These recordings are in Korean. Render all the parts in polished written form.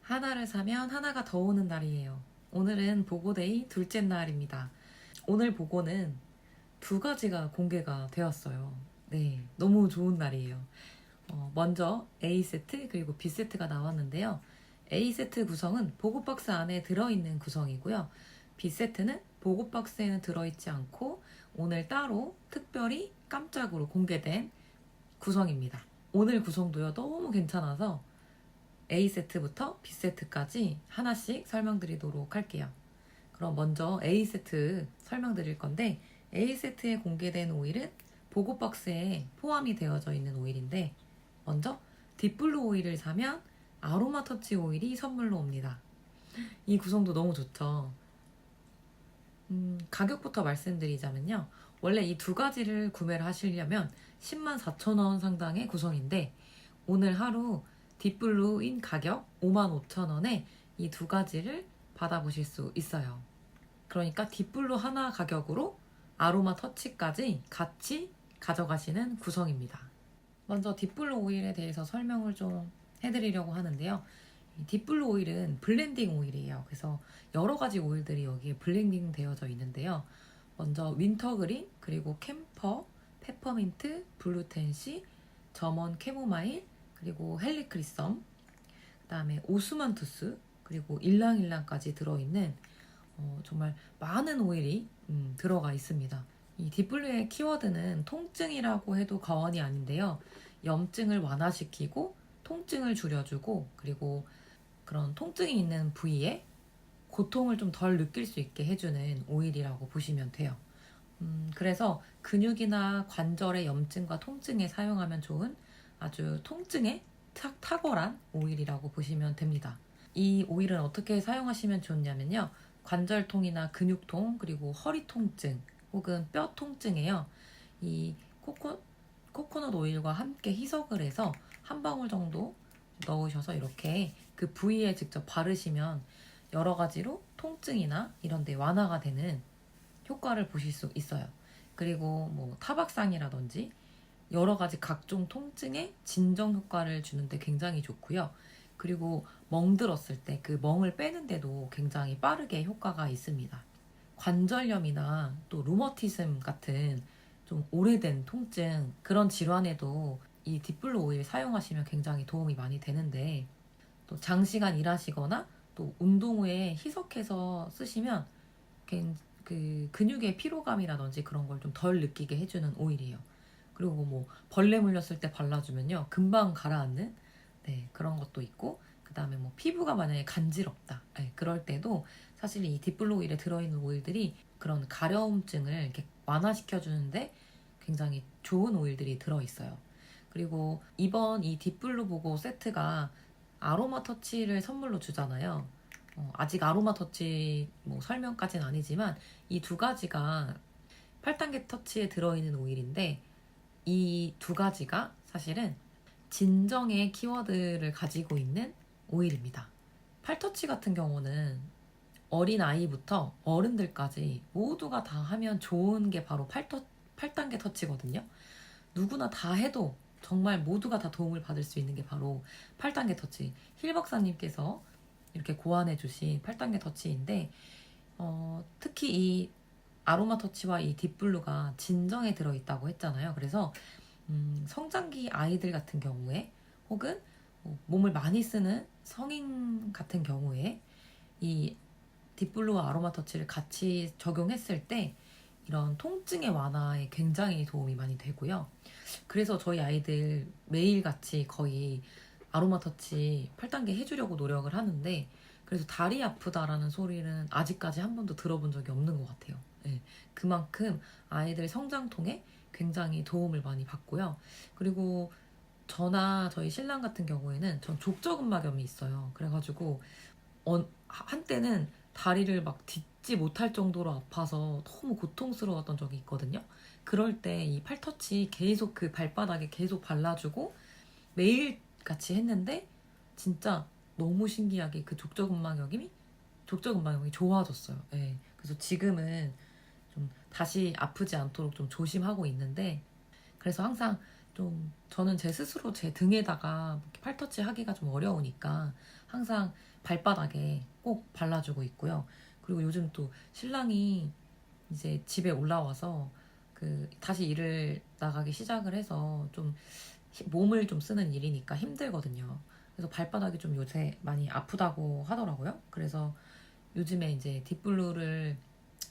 하나를 사면 하나가 더 오는 날이에요. 오늘은 보고데이 둘째 날입니다. 오늘 보고는 두 가지가 공개가 되었어요. 네, 너무 좋은 날이에요. 먼저 A세트 그리고 B세트가 나왔는데요. A세트 구성은 보고박스 안에 들어있는 구성이고요. B세트는 보고박스에는 들어있지 않고 오늘 따로 특별히 깜짝으로 공개된 구성입니다. 오늘 구성도요, 너무 괜찮아서 A세트부터 B세트까지 하나씩 설명드리도록 할게요. 그럼 먼저 A세트 설명드릴 건데, A세트에 공개된 오일은 보고박스에 포함이 되어져 있는 오일인데, 먼저 딥블루 오일을 사면 아로마 터치 오일이 선물로 옵니다. 이 구성도 너무 좋죠. 가격부터 말씀드리자면요. 원래 이 두 가지를 구매를 하시려면 10만 4천 원 상당의 구성인데, 오늘 하루 딥블루인 가격 5만 5천 원에 이 두 가지를 받아보실 수 있어요. 그러니까 딥블루 하나 가격으로 아로마 터치까지 같이 가져가시는 구성입니다. 먼저 딥블루 오일에 대해서 설명을 좀 해드리려고 하는데요. 딥블루 오일은 블렌딩 오일이에요. 그래서 여러 가지 오일들이 여기에 블렌딩 되어져 있는데요. 먼저 윈터그린, 그리고 캠퍼, 페퍼민트, 블루텐시, 점원 캐모마일, 그리고 헬리크리썸, 그 다음에 오스만투스, 그리고 일랑일랑까지 들어있는 정말 많은 오일이 들어가 있습니다. 이 딥블루의 키워드는 통증이라고 해도 과언이 아닌데요. 염증을 완화시키고 통증을 줄여주고, 그리고 그런 통증이 있는 부위에 고통을 좀 덜 느낄 수 있게 해주는 오일이라고 보시면 돼요. 그래서 근육이나 관절의 염증과 통증에 사용하면 좋은 아주 통증에 탁월한 오일이라고 보시면 됩니다. 이 오일은 어떻게 사용하시면 좋냐면요. 관절통이나 근육통, 그리고 허리 통증 혹은 뼈 통증에요. 이 코코넛 오일과 함께 희석을 해서 한 방울 정도 넣으셔서 이렇게 그 부위에 직접 바르시면 여러 가지로 통증이나 이런 데 완화가 되는 효과를 보실 수 있어요. 그리고 뭐 타박상이라든지 여러 가지 각종 통증에 진정 효과를 주는데 굉장히 좋고요. 그리고 멍들었을 때 그 멍을 빼는데도 굉장히 빠르게 효과가 있습니다. 관절염이나 또 루머티즘 같은 좀 오래된 통증, 그런 질환에도 이 딥블루 오일 사용하시면 굉장히 도움이 많이 되는데, 또 장시간 일하시거나 또 운동 후에 희석해서 쓰시면 그 근육의 피로감이라든지 그런 걸 좀 덜 느끼게 해주는 오일이에요. 그리고 뭐 벌레 물렸을 때 발라주면요, 금방 가라앉는 그런 것도 있고, 그 다음에 뭐 피부가 만약에 간지럽다, 그럴 때도 사실 이 딥블루 오일에 들어있는 오일들이 그런 가려움증을 이렇게 완화시켜주는데 굉장히 좋은 오일들이 들어있어요. 그리고 이번 이 딥블루 보고 세트가 아로마 터치를 선물로 주잖아요. 아직 아로마 터치 뭐 설명까지는 아니지만 이 두 가지가 8단계 터치에 들어있는 오일인데, 이 두 가지가 사실은 진정의 키워드를 가지고 있는 오일입니다. 팔터치 같은 경우는 어린 아이부터 어른들까지 모두가 다 하면 좋은 게 바로 8단계 터치거든요. 누구나 다 해도 정말 모두가 다 도움을 받을 수 있는 게 바로 8단계 터치. 힐 박사님께서 이렇게 고안해 주신 8단계 터치인데, 특히 이 아로마 터치와 이 딥블루가 진정에 들어있다고 했잖아요. 그래서 성장기 아이들 같은 경우에, 혹은 몸을 많이 쓰는 성인 같은 경우에 이 딥블루와 아로마 터치를 같이 적용했을 때 이런 통증의 완화에 굉장히 도움이 많이 되고요. 그래서 저희 아이들 매일같이 거의 아로마 터치 8단계 해주려고 노력을 하는데, 그래서 다리 아프다라는 소리는 아직까지 한 번도 들어본 적이 없는 것 같아요. 네, 그만큼 아이들 성장통에 굉장히 도움을 많이 받고요. 그리고 저나 저희 신랑 같은 경우에는 전 족저근막염이 있어요. 그래가지고 한때는 다리를 막 딛지 못할 정도로 아파서 너무 고통스러웠던 적이 있거든요. 그럴 때 이 팔터치 계속 그 발바닥에 계속 발라주고 매일 같이 했는데, 진짜 너무 신기하게 그 족저근막염이 좋아졌어요. 네. 그래서 지금은 좀 다시 아프지 않도록 좀 조심하고 있는데, 그래서 항상 좀 저는 제 스스로 제 등에다가 이렇게 팔터치 하기가 좀 어려우니까 항상 발바닥에 꼭 발라주고 있고요. 그리고 요즘 또 신랑이 이제 집에 올라와서 그 다시 일을 나가기 시작을 해서 좀 몸을 좀 쓰는 일이니까 힘들거든요. 그래서 발바닥이 좀 요새 많이 아프다고 하더라고요. 그래서 요즘에 이제 딥블루를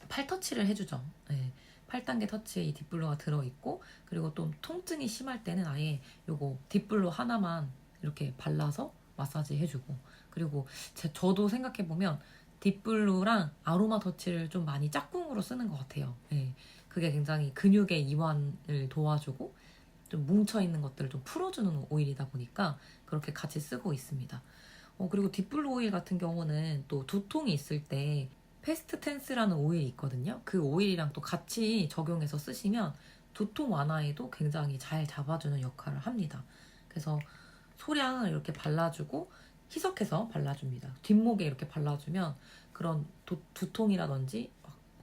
팔터치를 해주죠. 네. 8단계 터치에 이 딥블루가 들어있고, 그리고 또 통증이 심할 때는 아예 요거 딥블루 하나만 이렇게 발라서 마사지 해주고, 그리고 저도 생각해보면 딥블루랑 아로마 터치를 좀 많이 짝꿍으로 쓰는 것 같아요. 네. 그게 굉장히 근육의 이완을 도와주고 좀 뭉쳐있는 것들을 좀 풀어주는 오일이다 보니까 그렇게 같이 쓰고 있습니다. 그리고 딥블루 오일 같은 경우는 또 두통이 있을 때 패스트 텐스라는 오일이 있거든요. 그 오일이랑 또 같이 적용해서 쓰시면 두통 완화에도 굉장히 잘 잡아주는 역할을 합니다. 그래서 소량을 이렇게 발라주고 희석해서 발라줍니다. 뒷목에 이렇게 발라주면 그런 두통이라든지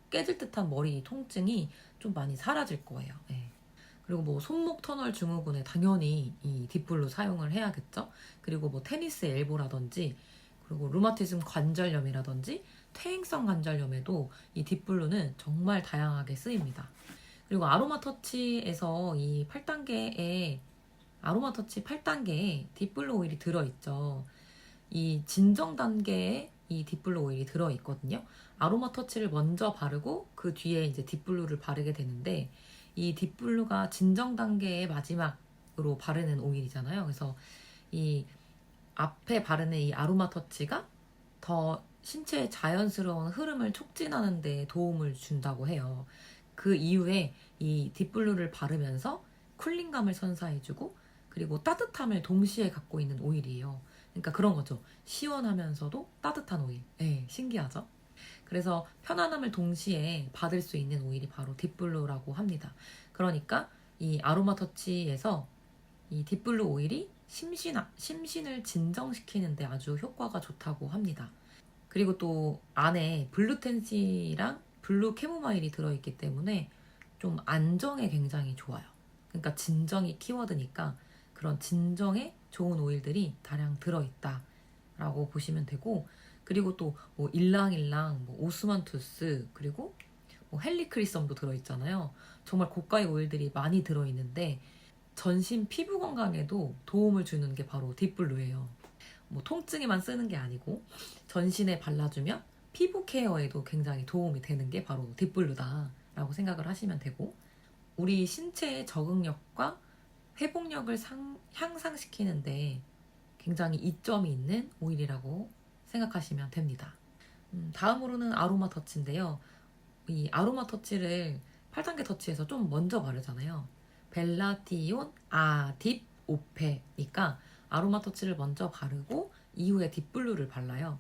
깨질 듯한 머리 통증이 좀 많이 사라질 거예요. 네. 그리고 뭐 손목 터널 증후군에 당연히 이 딥블루 사용을 해야겠죠. 그리고 뭐 테니스 엘보라든지 그리고 루마티즘 관절염이라든지 퇴행성 관절염에도 이 딥블루는 정말 다양하게 쓰입니다. 그리고 아로마 터치에서 이 8단계에 아로마 터치 8단계에 딥블루 오일이 들어있죠. 이 진정 단계에 이 딥블루 오일이 들어있거든요. 아로마 터치를 먼저 바르고 그 뒤에 이제 딥블루를 바르게 되는데 이 딥블루가 진정 단계의 마지막으로 바르는 오일이잖아요. 그래서 이 앞에 바르는 이 아로마 터치가 더 신체의 자연스러운 흐름을 촉진하는 데 도움을 준다고 해요. 그 이후에 이 딥블루를 바르면서 쿨링감을 선사해주고 그리고 따뜻함을 동시에 갖고 있는 오일이에요. 그러니까 그런 거죠. 시원하면서도 따뜻한 오일. 네, 신기하죠? 그래서 편안함을 동시에 받을 수 있는 오일이 바로 딥블루라고 합니다. 그러니까 이 아로마 터치에서 이 딥블루 오일이 심신을 진정시키는데 아주 효과가 좋다고 합니다. 그리고 또 안에 블루텐시랑 블루 캐모마일이 들어있기 때문에 좀 안정에 굉장히 좋아요. 그러니까 진정이 키워드니까 그런 진정에 좋은 오일들이 다량 들어있다라고 보시면 되고, 그리고 또 뭐 일랑일랑, 뭐 오스만투스, 그리고 뭐 헬리크리썸도 들어있잖아요. 정말 고가의 오일들이 많이 들어있는데 전신 피부 건강에도 도움을 주는 게 바로 딥블루예요. 뭐 통증에만 쓰는 게 아니고 전신에 발라주면 피부 케어에도 굉장히 도움이 되는 게 바로 딥블루다라고 생각을 하시면 되고, 우리 신체의 적응력과 회복력을 향상시키는데 굉장히 이점이 있는 오일이라고 생각하시면 됩니다. 다음으로는 아로마 터치인데요. 이 아로마 터치를 8단계 터치에서 좀 먼저 바르잖아요. 벨라티온 아딥 오페니까 아로마 터치를 먼저 바르고 이후에 딥블루를 발라요.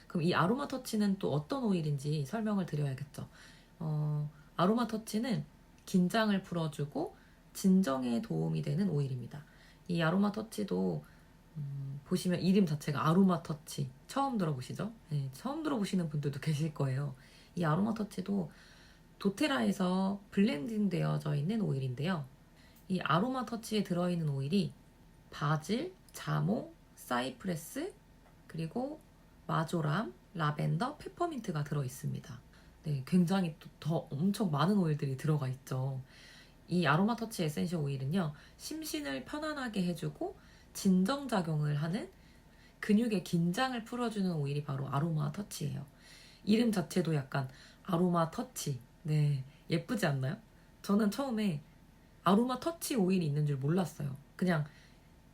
그럼 이 아로마 터치는 또 어떤 오일인지 설명을 드려야겠죠. 아로마 터치는 긴장을 풀어주고 진정에 도움이 되는 오일입니다. 이 아로마 터치도 보시면 이름 자체가 아로마 터치 처음 들어보시죠? 네, 처음 들어보시는 분들도 계실 거예요. 이 아로마 터치도 도테라에서 블렌딩 되어져 있는 오일인데요. 이 아로마 터치에 들어있는 오일이 바질, 자몽, 사이프레스, 그리고 마조람, 라벤더, 페퍼민트가 들어있습니다. 네, 굉장히 더 엄청 많은 오일들이 들어가 있죠. 이 아로마 터치 에센셜 오일은요, 심신을 편안하게 해주고 진정작용을 하는 근육의 긴장을 풀어주는 오일이 바로 아로마 터치예요. 이름 자체도 약간 아로마 터치. 네, 예쁘지 않나요? 저는 처음에 아로마 터치 오일이 있는 줄 몰랐어요. 그냥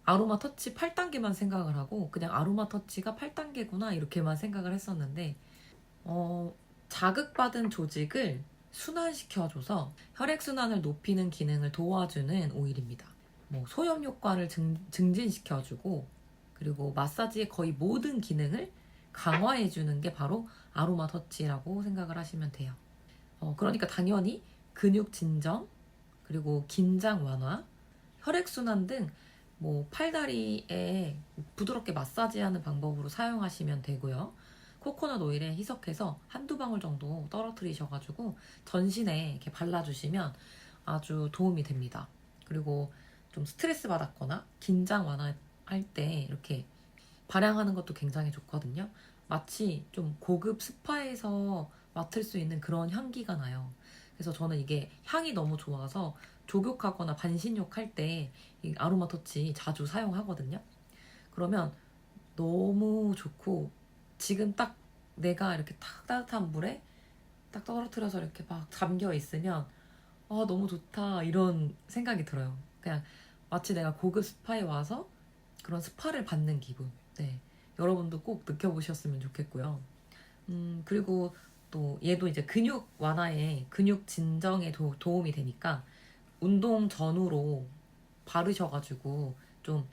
아로마 터치 8단계만 생각을 하고 그냥 아로마 터치가 8단계구나 이렇게만 생각을 했었는데 자극받은 조직을 순환시켜줘서 혈액순환을 높이는 기능을 도와주는 오일입니다. 뭐 소염 효과를 증진시켜주고 그리고 마사지의 거의 모든 기능을 강화해주는 게 바로 아로마 터치라고 생각을 하시면 돼요. 그러니까 당연히 근육 진정, 그리고 긴장 완화, 혈액순환 등 뭐 팔다리에 부드럽게 마사지하는 방법으로 사용하시면 되고요. 코코넛 오일에 희석해서 한두 방울 정도 떨어뜨리셔가지고 전신에 이렇게 발라주시면 아주 도움이 됩니다. 그리고 좀 스트레스 받았거나 긴장 완화할 때 이렇게 발향하는 것도 굉장히 좋거든요. 마치 좀 고급 스파에서 맡을 수 있는 그런 향기가 나요. 그래서 저는 이게 향이 너무 좋아서 족욕하거나 반신욕 할 때 이 아로마 터치 자주 사용하거든요. 그러면 너무 좋고 지금 딱 내가 이렇게 탁 따뜻한 물에 딱 떨어뜨려서 이렇게 막 잠겨 있으면 너무 좋다 이런 생각이 들어요. 그냥 마치 내가 고급 스파에 와서 그런 스파를 받는 기분. 네. 여러분도 꼭 느껴보셨으면 좋겠고요. 그리고 또 얘도 이제 근육 완화에 근육 진정에 도움이 되니까 운동 전후로 바르셔가지고 좀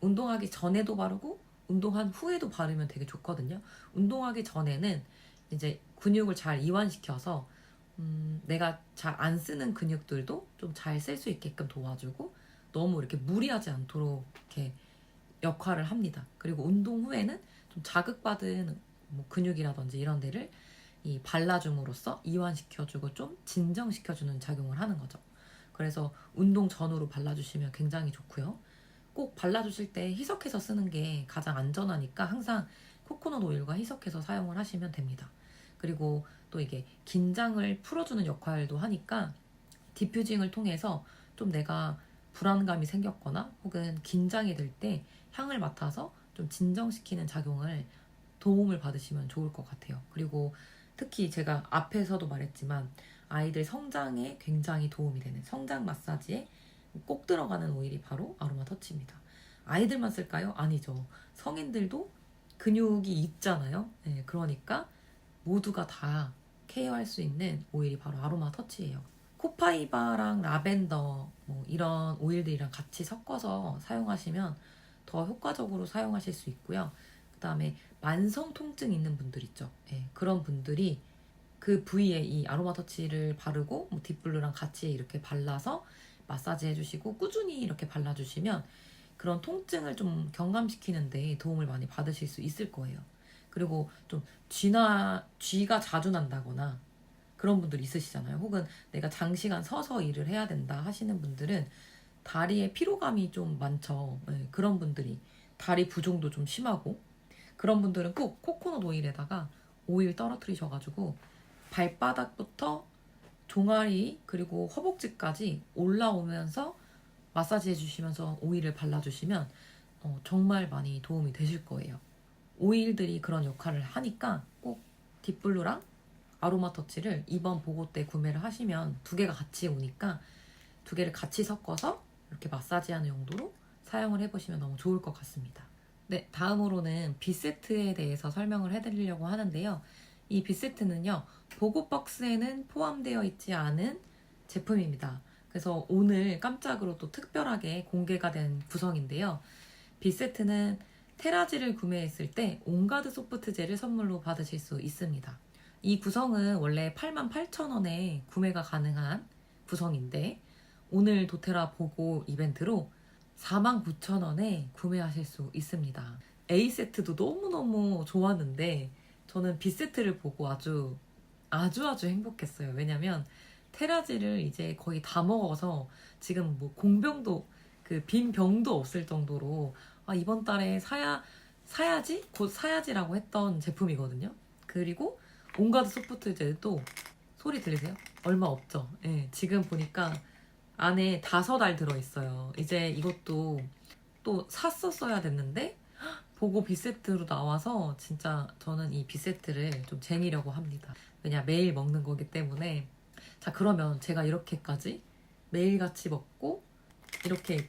운동하기 전에도 바르고 운동한 후에도 바르면 되게 좋거든요. 운동하기 전에는 이제 근육을 잘 이완시켜서 내가 잘 안 쓰는 근육들도 좀 잘 쓸 수 있게끔 도와주고 너무 이렇게 무리하지 않도록 이렇게 역할을 합니다. 그리고 운동 후에는 좀 자극받은 뭐 근육이라든지 이런 데를 이 발라줌으로써 이완시켜주고 좀 진정시켜주는 작용을 하는 거죠. 그래서 운동 전후로 발라주시면 굉장히 좋고요. 꼭 발라주실 때 희석해서 쓰는 게 가장 안전하니까 항상 코코넛 오일과 희석해서 사용을 하시면 됩니다. 그리고 또 이게 긴장을 풀어주는 역할도 하니까 디퓨징을 통해서 좀 내가 불안감이 생겼거나 혹은 긴장이 될 때 향을 맡아서 좀 진정시키는 작용을 도움을 받으시면 좋을 것 같아요. 그리고 특히 제가 앞에서도 말했지만 아이들 성장에 굉장히 도움이 되는 성장 마사지에 꼭 들어가는 오일이 바로 아로마 터치입니다. 아이들만 쓸까요? 아니죠. 성인들도 근육이 있잖아요. 네, 그러니까 모두가 다 케어할 수 있는 오일이 바로 아로마 터치예요. 코파이바랑 라벤더 뭐 이런 오일들이랑 같이 섞어서 사용하시면 더 효과적으로 사용하실 수 있고요. 그 다음에 만성 통증 있는 분들 있죠. 예, 그런 분들이 그 부위에 이 아로마 터치를 바르고 뭐 딥블루랑 같이 이렇게 발라서 마사지 해주시고 꾸준히 이렇게 발라주시면 그런 통증을 좀 경감시키는데 도움을 많이 받으실 수 있을 거예요. 그리고 좀 쥐가 자주 난다거나 그런 분들 있으시잖아요. 혹은 내가 장시간 서서 일을 해야 된다 하시는 분들은 다리에 피로감이 좀 많죠. 네, 그런 분들이 다리 부종도 좀 심하고 그런 분들은 꼭 코코넛 오일에다가 오일 떨어뜨리셔가지고 발바닥부터 종아리 그리고 허벅지까지 올라오면서 마사지 해주시면서 오일을 발라주시면 정말 많이 도움이 되실 거예요. 오일들이 그런 역할을 하니까 꼭 딥블루랑 아로마 터치를 이번 보고 때 구매를 하시면 두 개가 같이 오니까 두 개를 같이 섞어서 이렇게 마사지하는 용도로 사용을 해보시면 너무 좋을 것 같습니다. 네, 다음으로는 빗세트에 대해서 설명을 해드리려고 하는데요. 이 빗세트는요, 보고 박스에는 포함되어 있지 않은 제품입니다. 그래서 오늘 깜짝으로 또 특별하게 공개가 된 구성인데요. 빗세트는 테라지를 구매했을 때 온가드 소프트젤을 선물로 받으실 수 있습니다. 이 구성은 원래 88,000원에 구매가 가능한 구성인데 오늘 도테라 보고 이벤트로 49,000원에 구매하실 수 있습니다. A세트도 너무너무 좋았는데 저는 B세트를 보고 아주 행복했어요. 왜냐면 테라지를 이제 거의 다 먹어서 지금 뭐 공병도 그 빈 병도 없을 정도로 이번 달에 사야지? 곧 사야지라고 했던 제품이거든요. 그리고 온가드 소프트젤도 소리 들리세요? 얼마 없죠? 예, 지금 보니까 안에 5알 들어있어요. 이제 이것도 또 샀었어야 됐는데 보고 B세트로 나와서 진짜 저는 이 B세트를 좀 쟁이려고 합니다. 왜냐 매일 먹는 거기 때문에. 자, 그러면 제가 이렇게까지 매일같이 먹고 이렇게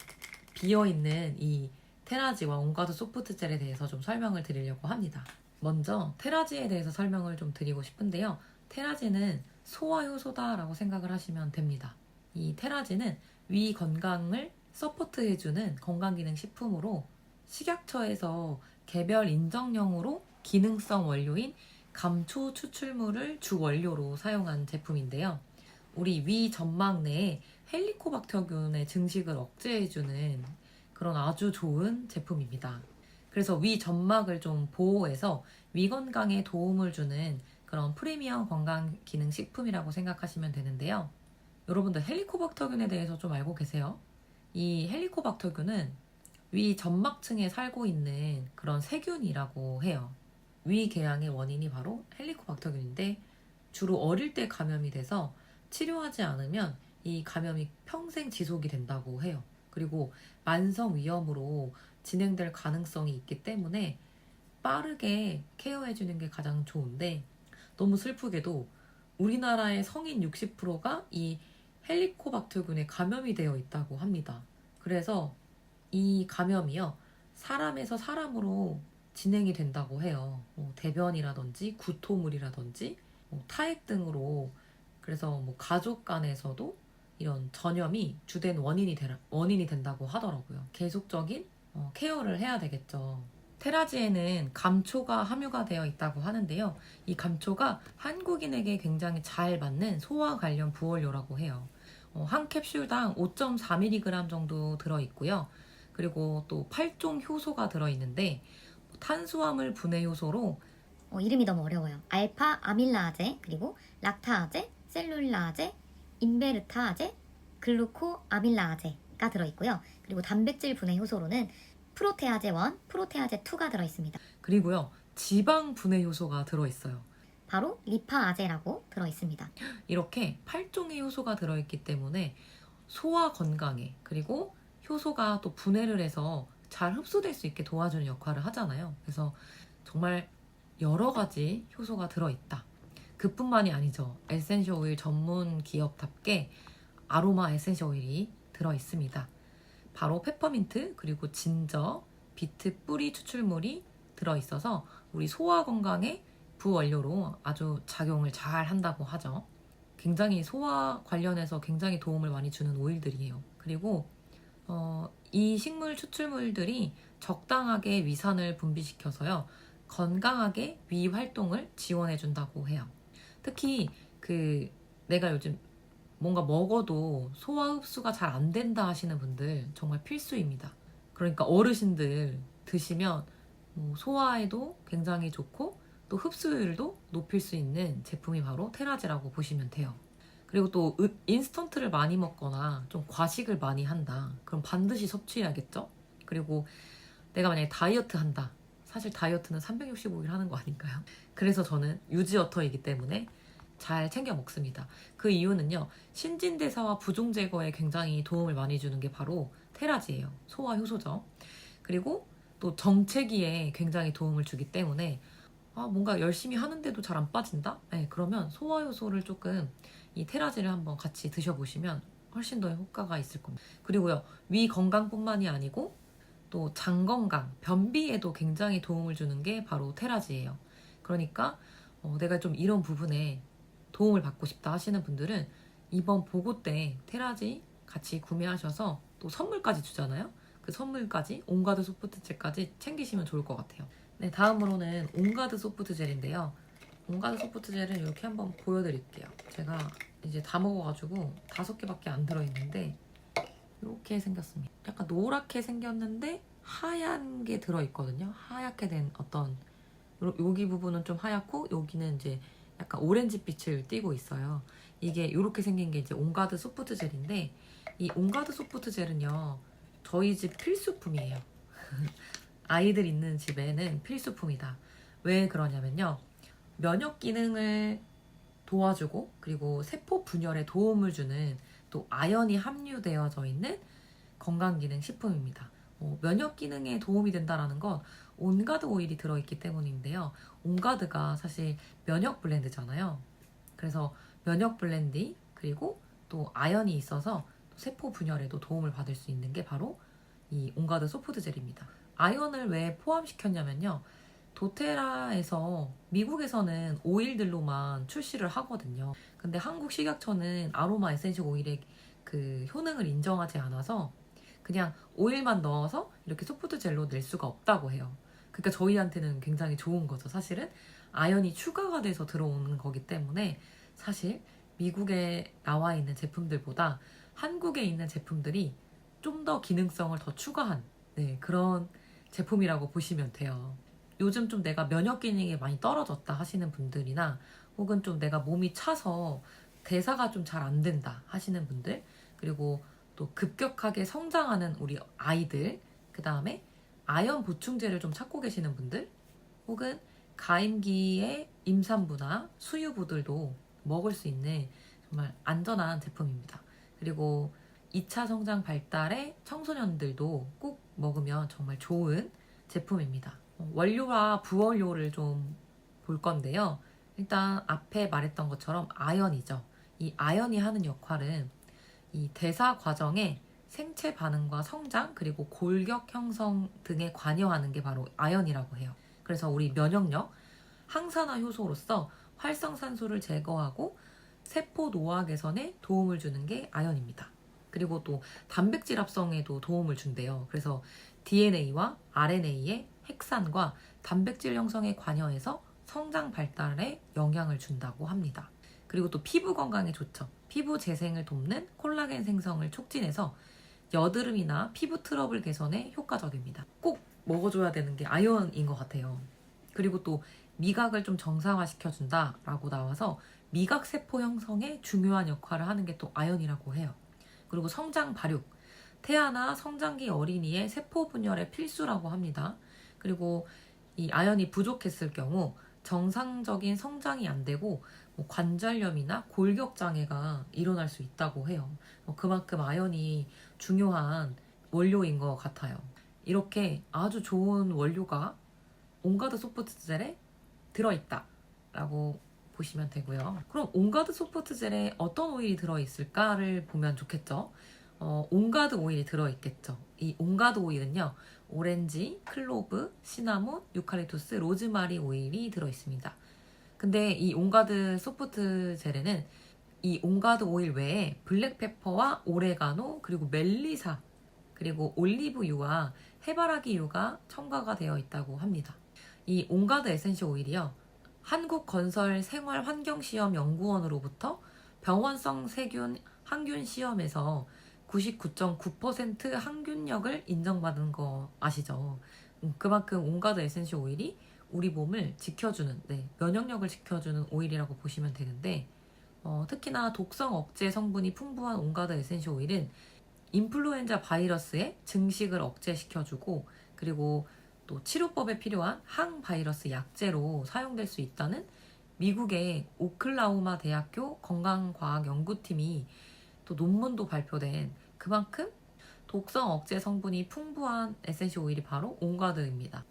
비어있는 이 테라지와 온가드 소프트젤에 대해서 좀 설명을 드리려고 합니다. 먼저 테라지에 대해서 설명을 좀 드리고 싶은데요. 테라지는 소화효소다라고 생각을 하시면 됩니다. 이 테라지는 위 건강을 서포트해주는 건강기능 식품으로 식약처에서 개별 인정령으로 기능성 원료인 감초 추출물을 주 원료로 사용한 제품인데요. 우리 위 점막 내에 헬리코박터균의 증식을 억제해주는 그런 아주 좋은 제품입니다. 그래서 위 점막을 좀 보호해서 위 건강에 도움을 주는 그런 프리미엄 건강 기능 식품이라고 생각하시면 되는데요. 여러분들 헬리코박터균에 대해서 좀 알고 계세요? 이 헬리코박터균은 위 점막층에 살고 있는 그런 세균이라고 해요. 위 궤양의 원인이 바로 헬리코박터균인데 주로 어릴 때 감염이 돼서 치료하지 않으면 이 감염이 평생 지속이 된다고 해요. 그리고 만성 위염으로 진행될 가능성이 있기 때문에 빠르게 케어해주는 게 가장 좋은데 너무 슬프게도 우리나라의 성인 60%가 이 헬리코박터균에 감염이 되어 있다고 합니다. 그래서 이 감염이요, 사람에서 사람으로 진행이 된다고 해요. 대변이라든지 구토물이라든지 타액 등으로. 그래서 가족 간에서도 이런 전염이 주된 원인이 된다고 하더라고요. 계속적인 케어를 해야 되겠죠. 테라지에는 감초가 함유가 되어 있다고 하는데요. 이 감초가 한국인에게 굉장히 잘 맞는 소화 관련 부원료라고 해요. 한 캡슐당 5.4mg 정도 들어있고요. 그리고 또 8종 효소가 들어있는데 탄수화물 분해 효소로 이름이 너무 어려워요. 알파 아밀라제, 그리고 락타아제, 셀룰라제, 인베르타아제, 글루코 아밀라제가 들어있고요. 그리고 단백질 분해 효소로는 프로테아제 1, 프로테아제 2가 들어있습니다. 그리고요, 지방 분해 효소가 들어있어요. 바로 리파아제라고 들어있습니다. 이렇게 8종의 효소가 들어있기 때문에 소화 건강에, 그리고 효소가 또 분해를 해서 잘 흡수될 수 있게 도와주는 역할을 하잖아요. 그래서 정말 여러 가지 효소가 들어있다. 그뿐만이 아니죠. 에센셜 오일 전문 기업답게 아로마 에센셜 오일이 들어있습니다. 바로 페퍼민트, 그리고 진저, 비트 뿌리 추출물이 들어있어서 우리 소화 건강에 부원료로 아주 작용을 잘 한다고 하죠. 굉장히 소화 관련해서 굉장히 도움을 많이 주는 오일들이에요. 그리고 이 식물 추출물들이 적당하게 위산을 분비시켜서요, 건강하게 위 활동을 지원해준다고 해요. 특히 내가 요즘 뭔가 먹어도 소화 흡수가 잘 안 된다 하시는 분들 정말 필수입니다. 그러니까 어르신들 드시면 소화에도 굉장히 좋고 또 흡수율도 높일 수 있는 제품이 바로 테라지라고 보시면 돼요. 그리고 또 인스턴트를 많이 먹거나 좀 과식을 많이 한다. 그럼 반드시 섭취해야겠죠? 그리고 내가 만약에 다이어트 한다. 사실 다이어트는 365일 하는 거 아닌가요? 그래서 저는 유지어터이기 때문에 잘 챙겨 먹습니다. 그 이유는요, 신진대사와 부종 제거에 굉장히 도움을 많이 주는 게 바로 테라지예요. 소화 효소죠. 그리고 또 정체기에 굉장히 도움을 주기 때문에 뭔가 열심히 하는데도 잘 안 빠진다? 네, 그러면 소화 효소를 조금 이 테라지를 한번 같이 드셔보시면 훨씬 더 효과가 있을 겁니다. 그리고요, 위 건강뿐만이 아니고 또 장 건강, 변비에도 굉장히 도움을 주는 게 바로 테라지예요. 그러니까 내가 좀 이런 부분에 도움을 받고 싶다 하시는 분들은 이번 보고 때 테라지 같이 구매하셔서 또 선물까지 주잖아요. 그 선물까지 온가드 소프트 젤까지 챙기시면 좋을 것 같아요. 네, 다음으로는 온가드 소프트 젤인데요. 온가드 소프트 젤을 이렇게 한번 보여드릴게요. 제가 이제 다 먹어가지고 5개밖에 안 들어있는데 이렇게 생겼습니다. 약간 노랗게 생겼는데 하얀 게 들어있거든요. 하얗게 된 어떤, 여기 부분은 좀 하얗고 여기는 이제 약간 오렌지빛을 띠고 있어요. 이게 이렇게 생긴 게 이제 온가드 소프트 젤인데, 이 온가드 소프트 젤은요, 저희 집 필수품이에요. 아이들 있는 집에는 필수품이다. 왜 그러냐면요, 면역 기능을 도와주고 그리고 세포 분열에 도움을 주는 또 아연이 함유되어져 있는 건강기능 식품입니다. 면역 기능에 도움이 된다는 건 온가드 오일이 들어있기 때문인데요. 온가드가 사실 면역 블렌드잖아요. 그래서 면역 블렌드, 그리고 또 아연이 있어서 세포 분열에도 도움을 받을 수 있는 게 바로 이 온가드 소프트 젤입니다. 아연을 왜 포함시켰냐면요, 도테라에서 미국에서는 오일들로만 출시를 하거든요. 근데 한국 식약처는 아로마 에센셜 오일의 그 효능을 인정하지 않아서 그냥 오일만 넣어서 이렇게 소프트 젤로 낼 수가 없다고 해요. 그러니까 저희한테는 굉장히 좋은 거죠. 사실은 아연이 추가가 돼서 들어오는 거기 때문에 사실 미국에 나와 있는 제품들보다 한국에 있는 제품들이 좀 더 기능성을 더 추가한, 네, 그런 제품이라고 보시면 돼요. 요즘 좀 내가 면역 기능이 많이 떨어졌다 하시는 분들이나 혹은 좀 내가 몸이 차서 대사가 좀 잘 안 된다 하시는 분들, 그리고 또 급격하게 성장하는 우리 아이들, 그 다음에 아연 보충제를 좀 찾고 계시는 분들, 혹은 가임기의 임산부나 수유부들도 먹을 수 있는 정말 안전한 제품입니다. 그리고 2차 성장 발달의 청소년들도 꼭 먹으면 정말 좋은 제품입니다. 원료와 부원료를 좀 볼 건데요. 일단 앞에 말했던 것처럼 아연이죠. 이 아연이 하는 역할은 이 대사 과정에 생체 반응과 성장 그리고 골격 형성 등에 관여하는 게 바로 아연이라고 해요. 그래서 우리 면역력, 항산화 효소로서 활성산소를 제거하고 세포 노화 개선에 도움을 주는 게 아연입니다. 그리고 또 단백질 합성에도 도움을 준대요. 그래서 DNA와 RNA의 핵산과 단백질 형성에 관여해서 성장 발달에 영향을 준다고 합니다. 그리고 또 피부 건강에 좋죠. 피부 재생을 돕는 콜라겐 생성을 촉진해서 여드름이나 피부 트러블 개선에 효과적입니다. 꼭 먹어줘야 되는 게 아연인 것 같아요. 그리고 또 미각을 좀 정상화시켜준다라고 나와서 미각세포 형성에 중요한 역할을 하는 게 또 아연이라고 해요. 그리고 성장 발육, 태아나 성장기 어린이의 세포 분열에 필수라고 합니다. 그리고 이 아연이 부족했을 경우 정상적인 성장이 안 되고 관절염이나 골격 장애가 일어날 수 있다고 해요. 그만큼 아연이 중요한 원료인 것 같아요. 이렇게 아주 좋은 원료가 온가드 소프트젤에 들어있다라고 보시면 되고요. 그럼 온가드 소프트젤에 어떤 오일이 들어있을까를 보면 좋겠죠. 온가드 오일이 들어있겠죠. 이 온가드 오일은요, 오렌지, 클로브, 시나몬, 유칼립투스, 로즈마리 오일이 들어있습니다. 근데 이 온가드 소프트 젤에는 이 온가드 오일 외에 블랙페퍼와 오레가노, 그리고 멜리사, 그리고 올리브유와 해바라기유가 첨가가 되어 있다고 합니다. 이 온가드 에센셜 오일이요, 한국건설생활환경시험연구원으로부터 병원성 세균 항균 시험에서 99.9% 항균력을 인정받은 거 아시죠? 그만큼 온가드 에센셜 오일이 우리 몸을 지켜주는, 면역력을 지켜주는 오일이라고 보시면 되는데, 특히나 독성 억제 성분이 풍부한 온가드 에센셜 오일은 인플루엔자 바이러스의 증식을 억제시켜주고, 그리고 또 치료법에 필요한 항바이러스 약제로 사용될 수 있다는 미국의 오클라호마 대학교 건강과학연구팀이 또 논문도 발표된 그만큼 독성 억제 성분이 풍부한 에센셜 오일이 바로 온가드입니다.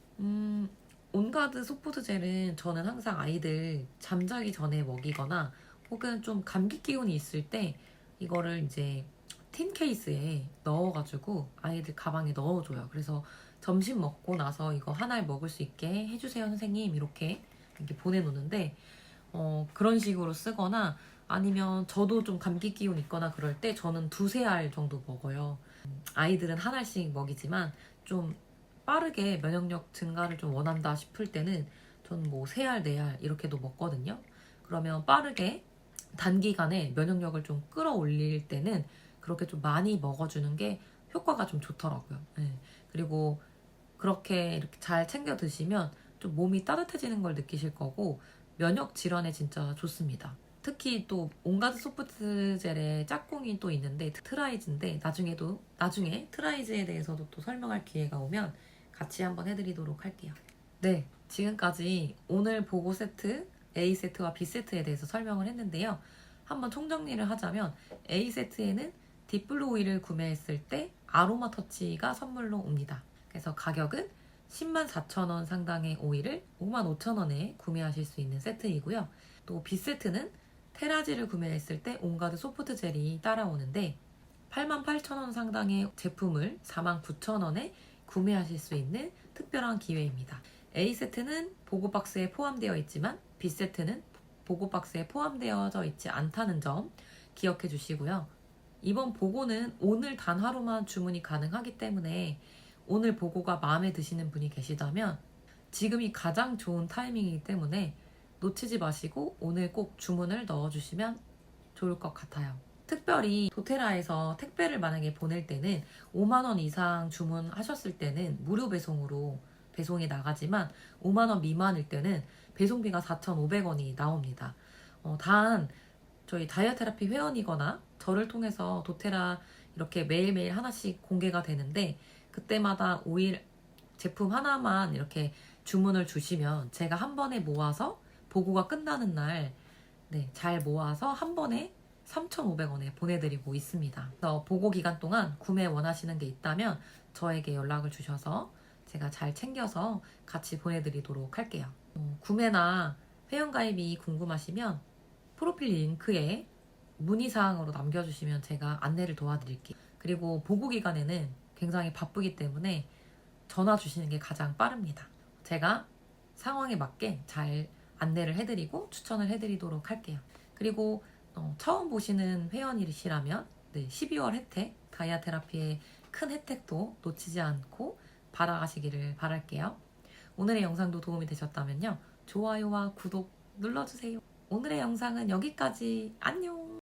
온가드 소프트 젤은 저는 항상 아이들 잠자기 전에 먹이거나 혹은 좀 감기 기운이 있을 때 이거를 이제 틴 케이스에 넣어가지고 아이들 가방에 넣어줘요. 그래서 점심 먹고 나서 이거 하나를 먹을 수 있게 해주세요 선생님, 이렇게 보내놓는데, 그런 식으로 쓰거나 아니면 저도 좀 감기 기운 있거나 그럴 때 저는 2-3알 정도 먹어요. 아이들은 한 알씩 먹이지만 좀 빠르게 면역력 증가를 좀 원한다 싶을 때는 저는 뭐 3알, 4알 이렇게도 먹거든요. 그러면 빠르게 단기간에 면역력을 좀 끌어올릴 때는 그렇게 좀 많이 먹어주는 게 효과가 좀 좋더라고요. 네. 그리고 그렇게 이렇게 잘 챙겨 드시면 좀 몸이 따뜻해지는 걸 느끼실 거고 면역 질환에 진짜 좋습니다. 특히 또 온가드 소프트 젤의 짝꿍이 또 있는데 트라이즈인데 나중에 트라이즈에 대해서도 또 설명할 기회가 오면 같이 한번 해드리도록 할게요. 네, 지금까지 오늘 보고 세트, A 세트와 B 세트에 대해서 설명을 했는데요. 한번 총정리를 하자면 A 세트에는 딥블루 오일을 구매했을 때 아로마 터치가 선물로 옵니다. 그래서 가격은 104,000원 상당의 오일을 55,000원에 구매하실 수 있는 세트이고요. 또 B 세트는 테라지를 구매했을 때 온가드 소프트 젤이 따라오는데 88,000원 상당의 제품을 49,000원에 구매하실 수 있는 특별한 기회입니다. A세트는 보고박스에 포함되어 있지만 B세트는 보고박스에 포함되어져 있지 않다는 점 기억해 주시고요. 이번 보고는 오늘 단 하루만 주문이 가능하기 때문에 오늘 보고가 마음에 드시는 분이 계시다면 지금이 가장 좋은 타이밍이기 때문에 놓치지 마시고 오늘 꼭 주문을 넣어주시면 좋을 것 같아요. 특별히 도테라에서 택배를 만약에 보낼 때는 5만원 이상 주문하셨을 때는 무료 배송으로 배송이 나가지만 5만원 미만일 때는 배송비가 4,500원이 나옵니다. 단 저희 다이어테라피 회원이거나 저를 통해서 도테라 이렇게 매일매일 하나씩 공개가 되는데 그때마다 오일 제품 하나만 이렇게 주문을 주시면 제가 한 번에 모아서 보고가 끝나는 날 잘 모아서 한 번에 3,500원에 보내드리고 있습니다. 그래서 보고 기간 동안 구매 원하시는 게 있다면 저에게 연락을 주셔서 제가 잘 챙겨서 같이 보내드리도록 할게요. 구매나 회원가입이 궁금하시면 프로필 링크에 문의사항으로 남겨주시면 제가 안내를 도와드릴게요. 그리고 보고 기간에는 굉장히 바쁘기 때문에 전화 주시는 게 가장 빠릅니다. 제가 상황에 맞게 잘 안내를 해드리고 추천을 해드리도록 할게요. 그리고 처음 보시는 회원이시라면 12월 혜택, 다이아 테라피의 큰 혜택도 놓치지 않고 받아가시기를 바랄게요. 오늘의 영상도 도움이 되셨다면요. 좋아요와 구독 눌러주세요. 오늘의 영상은 여기까지. 안녕!